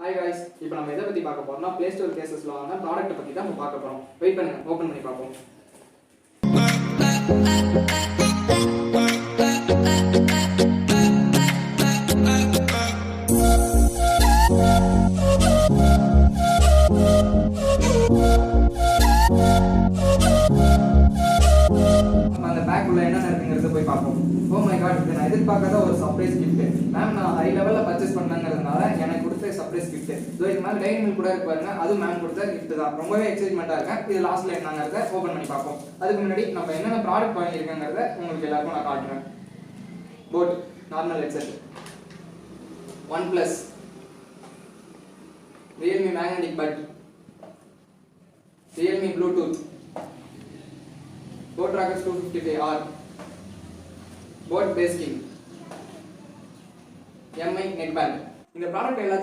Hi guys, இப்போ நம்ம எதை பத்தி பார்க்க போறோம்னா Play Store cases-ல வாங்குன ப்ராடக்ட் பத்தி தான் நம்ம பார்க்க போறோம். வெயிட் பண்ணுங்க, ஓபன் பண்ணி பார்ப்போம். அந்த பேக் உள்ள என்ன இருக்குங்கிறத போய் பார்ப்போம். ஓ மை காட், இது நான் எதிர்பார்க்காத ஒரு சர்ப்ரைஸ் gift. மேம் நான் ஹை லெவல்ல பர்ச்சேஸ் பண்ணங்கிறதுனால எனக்கு கொடுத்த சர்ப்ரைஸ் gift. சோ இது மாதிரி டைரி மில்க் கூட இருக்கு பாருங்க, அது மேம் கொடுத்த gift தான். ரொம்பவே எக்ஸைட்மென்ட்டா இருக்கேன். இது லாஸ்ட்ல என்னங்கறத ஓபன் பண்ணி பார்ப்போம். அதுக்கு முன்னாடி நம்ம என்னென்ன ப்ராடக்ட் வாங்கியிருக்கங்கறத உங்களுக்கு எல்லாருக்கும் நான் காட்டுறேன். Boat normal headset, OnePlus, Realme Magnetic Bud, Realme Bluetooth, Boat Trackers 255R, Boat Base King, MI Neckband. இந்த ப்ராடக்ட் எல்லாத்தையும்